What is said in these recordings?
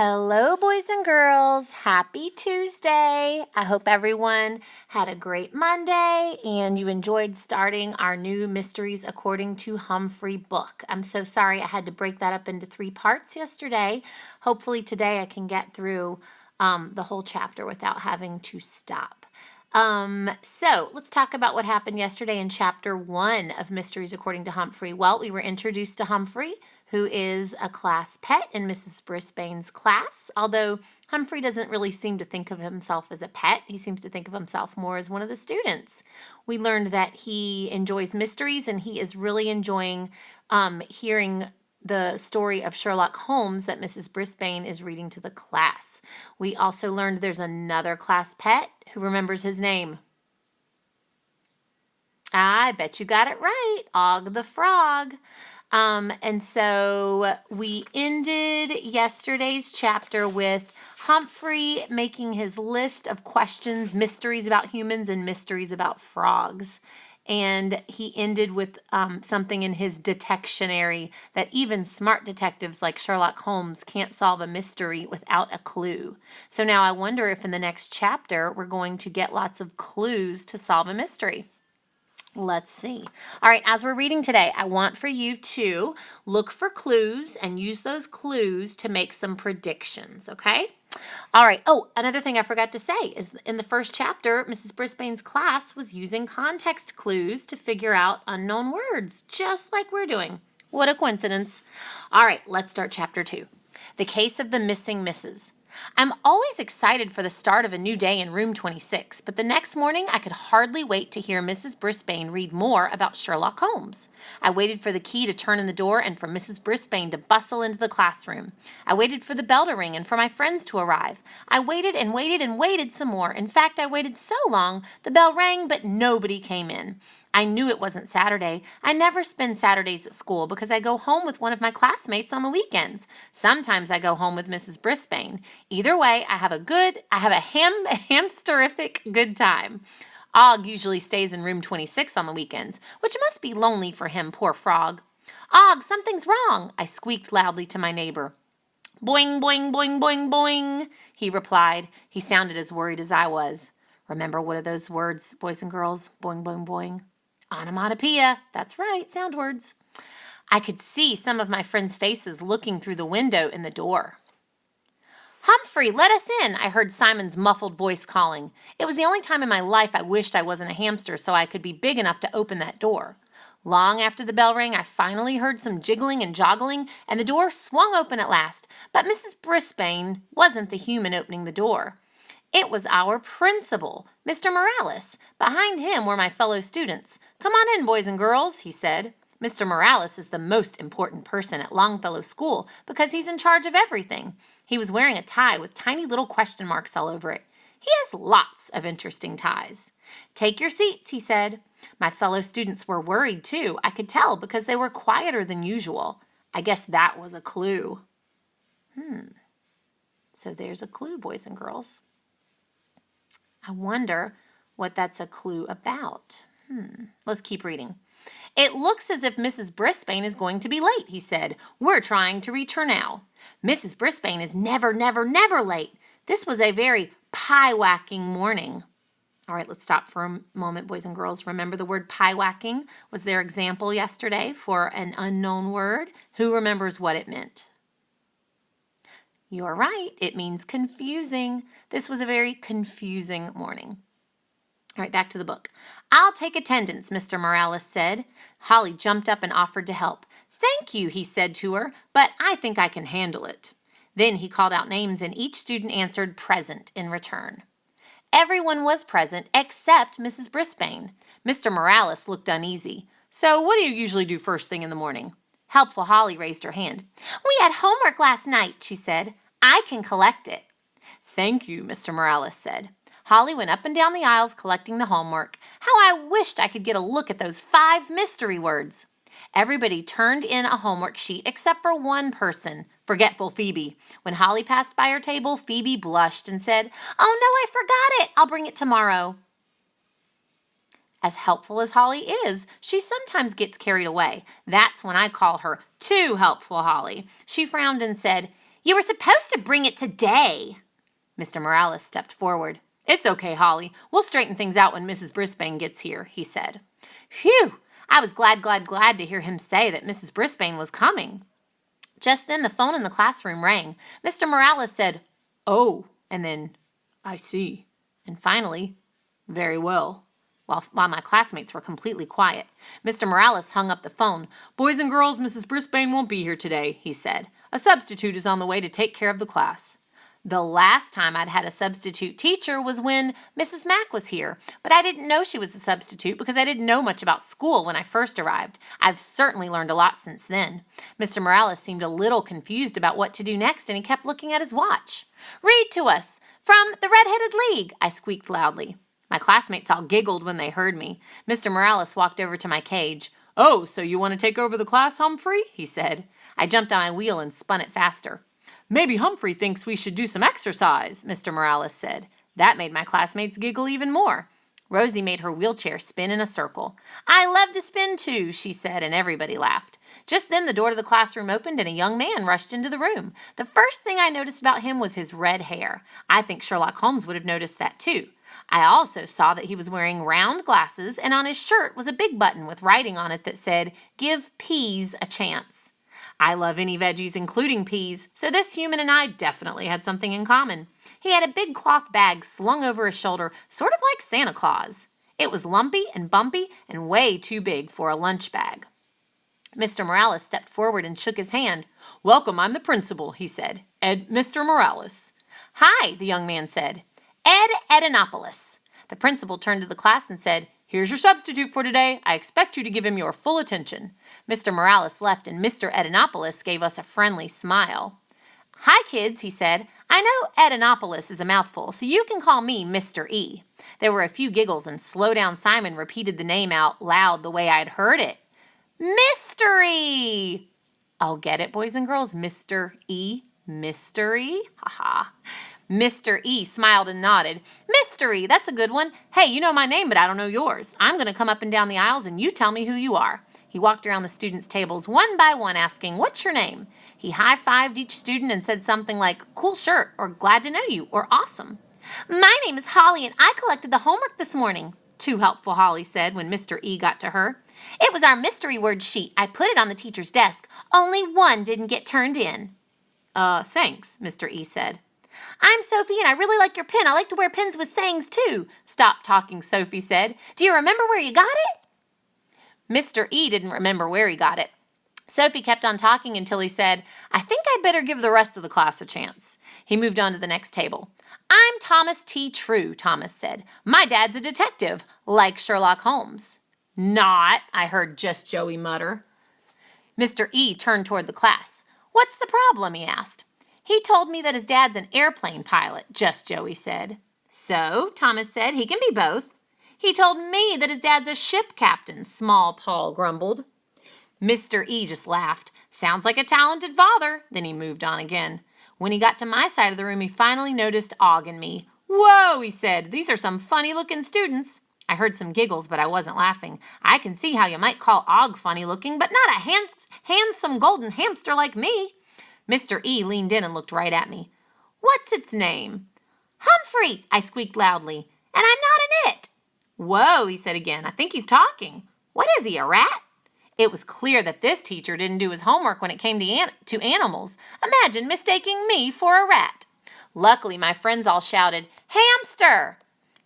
Hello, boys and girls. Happy Tuesday. I hope everyone had a great Monday and you enjoyed starting our new Mysteries According to Humphrey book. I'm so sorry I had to break that up into 3 parts yesterday. Hopefully today I can get through the whole chapter without having to stop. So let's talk about what happened yesterday in chapter 1 of Mysteries According to Humphrey. Well, we were introduced to Humphrey, who is a class pet in Mrs. Brisbane's class, although Humphrey doesn't really seem to think of himself as a pet. He seems to think of himself more as one of the students. We learned that he enjoys mysteries and he is really enjoying hearing the story of Sherlock Holmes that Mrs. Brisbane is reading to the class. We also learned there's another class pet who remembers his name. I bet you got it right, Og the Frog. And so we ended yesterday's chapter with Humphrey making his list of questions, mysteries about humans and mysteries about frogs. And he ended with something in his detectionary that even smart detectives like Sherlock Holmes can't solve a mystery without a clue. So now I wonder if in the next chapter we're going to get lots of clues to solve a mystery. Let's see. All right, as we're reading today, I want for you to look for clues and use those clues to make some predictions, okay? All right. Oh, another thing I forgot to say is in the first chapter, Mrs. Brisbane's class was using context clues to figure out unknown words, just like we're doing. What a coincidence. All right, let's start chapter 2. The case of the missing misses. I'm always excited for the start of a new day in room 26, but the next morning I could hardly wait to hear Mrs. Brisbane read more about Sherlock Holmes. I waited for the key to turn in the door and for Mrs. Brisbane to bustle into the classroom. I waited for the bell to ring and for my friends to arrive. I waited and waited and waited some more. In fact, I waited so long, the bell rang, but nobody came in. I knew it wasn't Saturday. I never spend Saturdays at school because I go home with one of my classmates on the weekends. Sometimes I go home with Mrs. Brisbane. Either way, I have a hamsterific good time. Og usually stays in room 26 on the weekends, which must be lonely for him, poor frog. Og, something's wrong, I squeaked loudly to my neighbor. Boing, boing, boing, boing, boing, he replied. He sounded as worried as I was. Remember what are those words, boys and girls? Boing, boing, boing. Onomatopoeia. That's right, sound words. I could see some of my friends' faces looking through the window in the door. Humphrey, let us in, I heard Simon's muffled voice calling. It was the only time in my life I wished I wasn't a hamster so I could be big enough to open that door. Long after the bell rang, I finally heard some jiggling and joggling, and the door swung open at last. But Mrs. Brisbane wasn't the human opening the door. It was our principal, Mr. Morales. Behind him were my fellow students. Come on in, boys and girls, he said. Mr. Morales is the most important person at Longfellow School because he's in charge of everything. He was wearing a tie with tiny little question marks all over it. He has lots of interesting ties. Take your seats, he said. My fellow students were worried too, I could tell, because they were quieter than usual. I guess that was a clue. So there's a clue, boys and girls. I wonder what that's a clue about. Let's keep reading. It looks as if Mrs. Brisbane is going to be late, he said. We're trying to reach her now. Mrs. Brisbane is never, never, never late. This was a very pie-whacking morning. All right, let's stop for a moment, boys and girls. Remember the word pie-whacking was their example yesterday for an unknown word. Who remembers what it meant? You're right. It means confusing. This was a very confusing morning. All right, back to the book. I'll take attendance, Mr. Morales said. Holly jumped up and offered to help. Thank you, he said to her, but I think I can handle it. Then he called out names and each student answered present in return. Everyone was present except Mrs. Brisbane. Mr. Morales looked uneasy. So what do you usually do first thing in the morning? Helpful Holly raised her hand. We had homework last night, she said. I can collect it. Thank you, Mr. Morales said. Holly went up and down the aisles collecting the homework. How I wished I could get a look at those 5 mystery words. Everybody turned in a homework sheet except for one person, forgetful Phoebe. When Holly passed by her table, Phoebe blushed and said, Oh no, I forgot it. I'll bring it tomorrow. As helpful as Holly is, she sometimes gets carried away. That's when I call her too helpful, Holly. She frowned and said, You were supposed to bring it today. Mr. Morales stepped forward. It's okay, Holly. We'll straighten things out when Mrs. Brisbane gets here, he said. Phew! I was glad to hear him say that Mrs. Brisbane was coming. Just then the phone in the classroom rang. Mr. Morales said, "Oh," and then, "I see," and finally, "Very well," while my classmates were completely quiet. Mr. Morales hung up the phone. "Boys and girls, Mrs. Brisbane won't be here today," he said. "A substitute is on the way to take care of the class." The last time I'd had a substitute teacher was when Mrs. Mack was here, but I didn't know she was a substitute because I didn't know much about school when I first arrived. I've certainly learned a lot since then. Mr. Morales seemed a little confused about what to do next, and he kept looking at his watch. "Read to us from the Red-Headed League," I squeaked loudly. My classmates all giggled when they heard me. Mr. Morales walked over to my cage. "Oh, so you want to take over the class, Humphrey?" he said. I jumped on my wheel and spun it faster. "Maybe Humphrey thinks we should do some exercise," Mr. Morales said. That made my classmates giggle even more. Rosie made her wheelchair spin in a circle. "I love to spin too," she said, and everybody laughed. Just then the door to the classroom opened and a young man rushed into the room. The first thing I noticed about him was his red hair. I think Sherlock Holmes would have noticed that too. I also saw that he was wearing round glasses, and on his shirt was a big button with writing on it that said, "Give peas a chance." I love any veggies, including peas, so this human and I definitely had something in common. He had a big cloth bag slung over his shoulder, sort of like Santa Claus. It was lumpy and bumpy and way too big for a lunch bag. Mr. Morales stepped forward and shook his hand. "Welcome, I'm the principal," he said. "Mr. Morales." "Hi," the young man said. "Ed Edinopoulos." The principal turned to the class and said, "Here's your substitute for today. I expect you to give him your full attention." Mr. Morales left and Mr. Edinopoulos gave us a friendly smile. "Hi, kids," he said. "I know Edinopoulos is a mouthful, so you can call me Mr. E." There were a few giggles and Slow Down Simon repeated the name out loud the way I'd heard it. Mystery! Oh, get it, boys and girls? Mr. E? Mystery? Haha. Mr. E smiled and nodded. "Mystery, that's a good one. Hey, you know my name, but I don't know yours. I'm going to come up and down the aisles and you tell me who you are." He walked around the students' tables one by one asking, "What's your name?" He high-fived each student and said something like, "Cool shirt," or "Glad to know you," or "Awesome." "My name is Holly and I collected the homework this morning," Too Helpful Holly said when Mr. E got to her. "It was our mystery word sheet. I put it on the teacher's desk. Only one didn't get turned in." Thanks," Mr. E said. "I'm Sophie and I really like your pen. I like to wear pens with sayings too." "Stop talking," Sophie said. "Do you remember where you got it?" Mr. E didn't remember where he got it. Sophie kept on talking until he said, "I think I'd better give the rest of the class a chance." He moved on to the next table. "I'm Thomas T. True," Thomas said. "My dad's a detective, like Sherlock Holmes." "Not," I heard Just Joey mutter. Mr. E turned toward the class. "What's the problem?" he asked. "He told me that his dad's an airplane pilot," Just Joey said. "So," Thomas said, "he can be both." "He told me that his dad's a ship captain," Small Paul grumbled. Mr. E just laughed. "Sounds like a talented father." Then he moved on again. When he got to my side of the room, he finally noticed Og and me. "Whoa," he said, "these are some funny-looking students." I heard some giggles, but I wasn't laughing. I can see how you might call Og funny-looking, but not a handsome golden hamster like me. Mr. E leaned in and looked right at me. "What's its name?" "Humphrey," I squeaked loudly, "and I'm not an it." "Whoa," he said again. "I think he's talking." "What is he, a rat?" It was clear that this teacher didn't do his homework when it came to animals. Imagine mistaking me for a rat. Luckily, my friends all shouted, "Hamster!"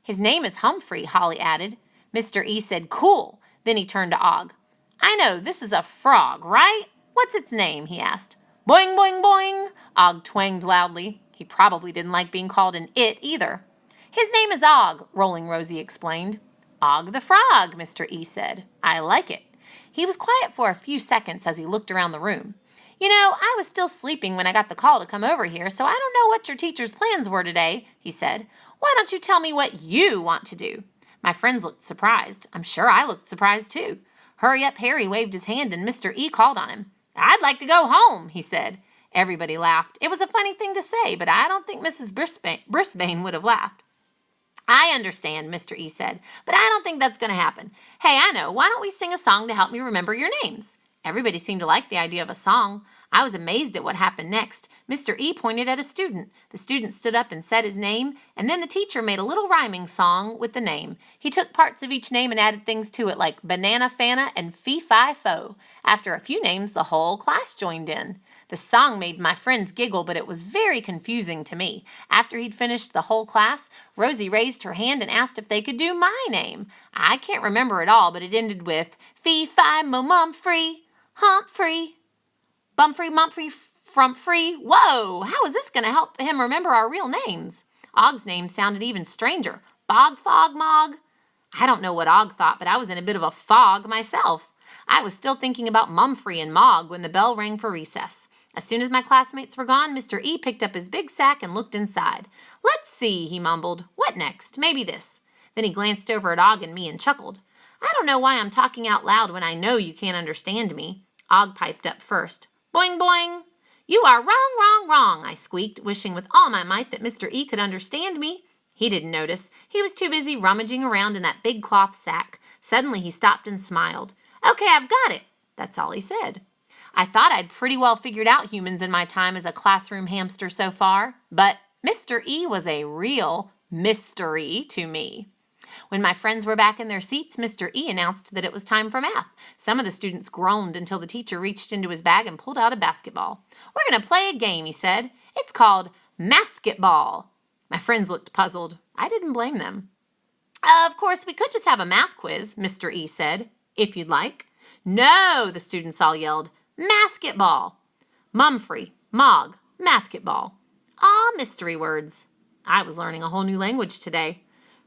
"His name is Humphrey," Holly added. Mr. E said, "Cool." Then he turned to Og. "I know, this is a frog, right? What's its name?" he asked. "Boing, boing, boing," Og twanged loudly. He probably didn't like being called an it either. "His name is Og," Rolling Rosie explained. "Og the frog," Mr. E said. "I like it." He was quiet for a few seconds as he looked around the room. "You know, I was still sleeping when I got the call to come over here, so I don't know what your teacher's plans were today," he said. "Why don't you tell me what you want to do?" My friends looked surprised. I'm sure I looked surprised too. Hurry Up Harry waved his hand and Mr. E called on him. "I'd like to go home," he said. Everybody laughed. It was a funny thing to say, but I don't think Mrs. Brisbane would have laughed. "I understand," Mr. E said, "but I don't think that's going to happen. Hey, I know. Why don't we sing a song to help me remember your names?" Everybody seemed to like the idea of a song. I was amazed at what happened next. Mr. E pointed at a student. The student stood up and said his name, and then the teacher made a little rhyming song with the name. He took parts of each name and added things to it like banana fana and fee-fi-fo. After a few names, the whole class joined in. The song made my friends giggle, but it was very confusing to me. After he'd finished the whole class, Rosie raised her hand and asked if they could do my name. I can't remember it all, but it ended with fee-fi-mo-mum-free, Humphrey. Bumfrey, Mumphrey, Frumphrey. Whoa, how is this going to help him remember our real names? Og's name sounded even stranger. Bog, Fog, Mog. I don't know what Og thought, but I was in a bit of a fog myself. I was still thinking about Mumfrey and Mog when the bell rang for recess. As soon as my classmates were gone, Mr. E picked up his big sack and looked inside. Let's see, he mumbled. What next? Maybe this. Then he glanced over at Og and me and chuckled. I don't know why I'm talking out loud when I know you can't understand me. Og piped up first. Boing, boing. You are wrong, wrong, wrong, I squeaked, wishing with all my might that Mr. E could understand me. He didn't notice. He was too busy rummaging around in that big cloth sack. Suddenly he stopped and smiled. Okay, I've got it. That's all he said. I thought I'd pretty well figured out humans in my time as a classroom hamster so far, but Mr. E was a real mystery to me. When my friends were back in their seats, Mr. E announced that it was time for math. Some of the students groaned until the teacher reached into his bag and pulled out a basketball. We're going to play a game, he said. It's called Mathgetball. My friends looked puzzled. I didn't blame them. Of course, we could just have a math quiz, Mr. E said, if you'd like. No, the students all yelled. Mathgetball. Mumfrey, Mog, Mathgetball. Ah, mystery words. I was learning a whole new language today.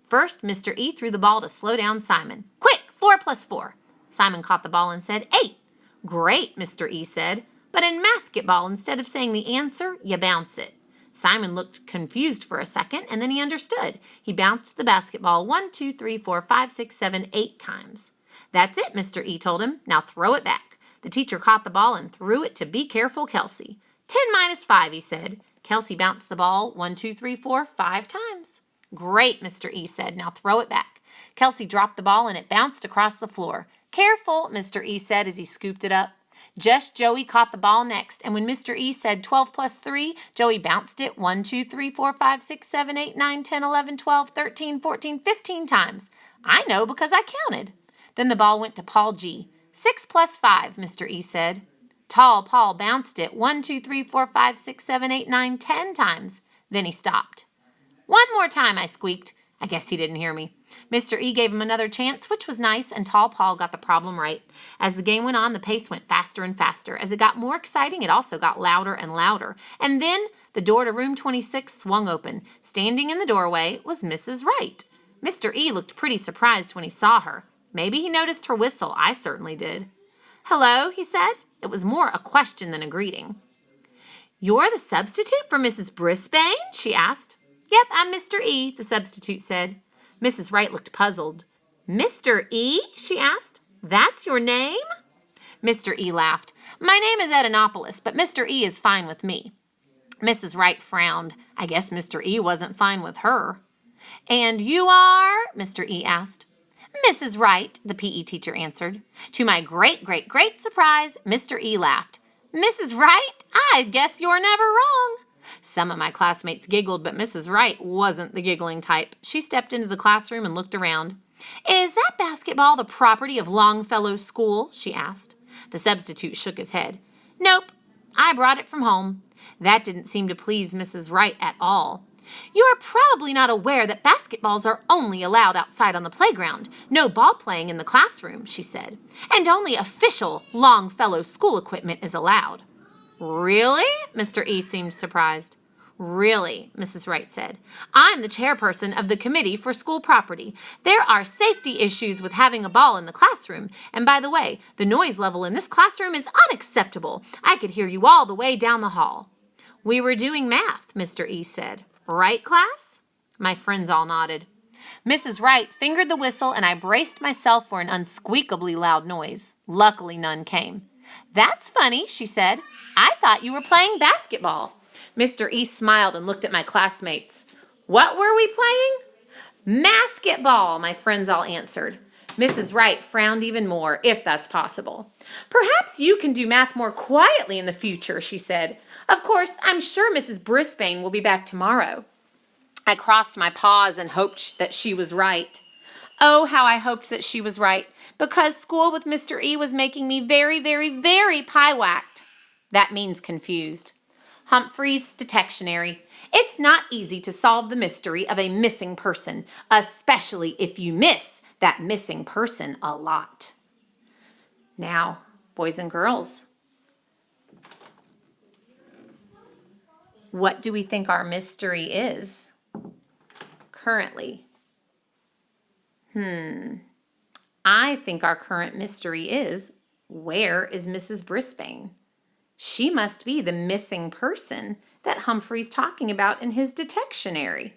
First, Mr. E threw the ball to slow down Simon. Quick, 4 plus 4. Simon caught the ball and said, 8. Great, Mr. E said. But in Mathgetball, instead of saying the answer, you bounce it. Simon looked confused for a second, and then he understood. He bounced the basketball 1, 2, 3, 4, 5, 6, 7, 8 times. That's it, Mr. E told him. Now throw it back. The teacher caught the ball and threw it to Be Careful Kelsey. 10 minus 5, he said. Kelsey bounced the ball 1, 2, 3, 4, 5 times. Great, Mr. E said. Now throw it back. Kelsey dropped the ball and it bounced across the floor. Careful, Mr. E said as he scooped it up. Just Joey caught the ball next, and when Mr. E said 12 plus 3, Joey bounced it 1, 2, 3, 4, 5, 6, 7, 8, 9, 10, 11, 12, 13, 14, 15 times. I know because I counted. Then the ball went to Paul G. 6 plus 5, Mr. E said. Tall Paul bounced it 1, 2, 3, 4, 5, 6, 7, 8, 9, 10 times. Then he stopped. One more time, I squeaked. I guess he didn't hear me. Mr. E gave him another chance, which was nice, and Tall Paul got the problem right. As the game went on, the pace went faster and faster. As it got more exciting, it also got louder and louder. And then the door to room 26 swung open. Standing in the doorway was Mrs. Wright. Mr. E looked pretty surprised when he saw her. Maybe he noticed her whistle. I certainly did. Hello, he said. It was more a question than a greeting. You're the substitute for Mrs. Brisbane? She asked. Yep, I'm Mr. E, the substitute said. Mrs. Wright looked puzzled. Mr. E? She asked. That's your name? Mr. E laughed. My name is Edinopoulos, but Mr. E is fine with me. Mrs. Wright frowned. I guess Mr. E wasn't fine with her. And you are? Mr. E asked. Mrs. Wright, the PE teacher answered. To my great, great, great surprise, Mr. E laughed. Mrs. Wright, I guess you're never wrong. Some of my classmates giggled, but Mrs. Wright wasn't the giggling type. She stepped into the classroom and looked around. Is that basketball the property of Longfellow School? She asked. The substitute shook his head. Nope, I brought it from home. That didn't seem to please Mrs. Wright at all. You're probably not aware that basketballs are only allowed outside on the playground. No ball playing in the classroom, she said. And only official Longfellow school equipment is allowed. Really? Mr. E seemed surprised. Really, Mrs. Wright said. I'm the chairperson of the Committee for School Property. There are safety issues with having a ball in the classroom. And by the way, the noise level in this classroom is unacceptable. I could hear you all the way down the hall. We were doing math, Mr. E said. Right, class? My friends all nodded. Mrs. Wright fingered the whistle and I braced myself for an unsqueakably loud noise. Luckily, none came. That's funny, she said. I thought you were playing basketball. Mr. E smiled and looked at my classmates. What were we playing? Mathgetball, my friends all answered. Mrs. Wright frowned even more, if that's possible. Perhaps you can do math more quietly in the future, she said. Of course, I'm sure Mrs. Brisbane will be back tomorrow. I crossed my paws and hoped that she was right. Oh, how I hoped that she was right, because school with Mr. E was making me very, very, very pie-whacked. That means confused. Humphrey's detectionary. It's not easy to solve the mystery of a missing person, especially if you miss that missing person a lot. Now, boys and girls, what do we think our mystery is currently? I think our current mystery is, where is Mrs. Brisbane? She must be the missing person that Humphrey's talking about in his detectionary.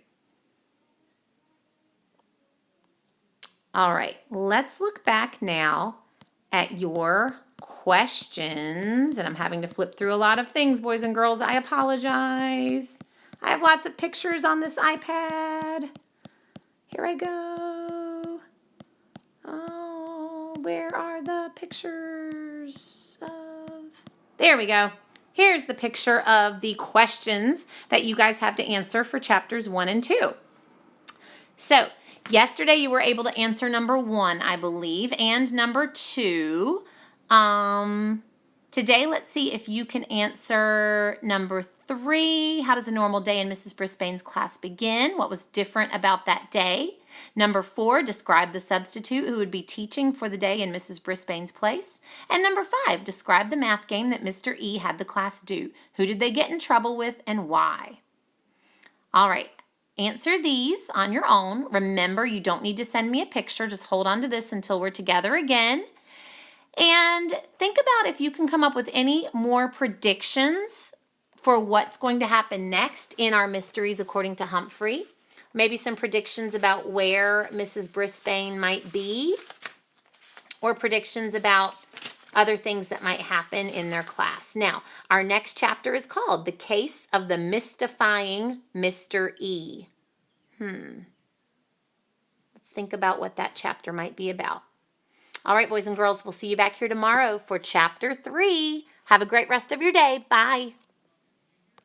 All right, let's look back now at your questions. And I'm having to flip through a lot of things, boys and girls. I apologize. I have lots of pictures on this iPad. Here I go. Oh, where are the pictures of... There we go. Here's the picture of the questions that you guys have to answer for chapters 1 and 2. So, yesterday you were able to answer number 1, I believe, and number 2. Today, let's see if you can answer number 3. How does a normal day in Mrs. Brisbane's class begin? What was different about that day? Number 4, describe the substitute who would be teaching for the day in Mrs. Brisbane's place. And number 5, describe the math game that Mr. E had the class do. Who did they get in trouble with and why? All right, answer these on your own. Remember, you don't need to send me a picture. Just hold on to this until we're together again. And think about if you can come up with any more predictions for what's going to happen next in our mysteries according to Humphrey. Maybe some predictions about where Mrs. Brisbane might be, or predictions about other things that might happen in their class. Now, our next chapter is called The Case of the Mystifying Mr. E. Let's think about what that chapter might be about. All right, boys and girls, we'll see you back here tomorrow for chapter 3. Have a great rest of your day. Bye.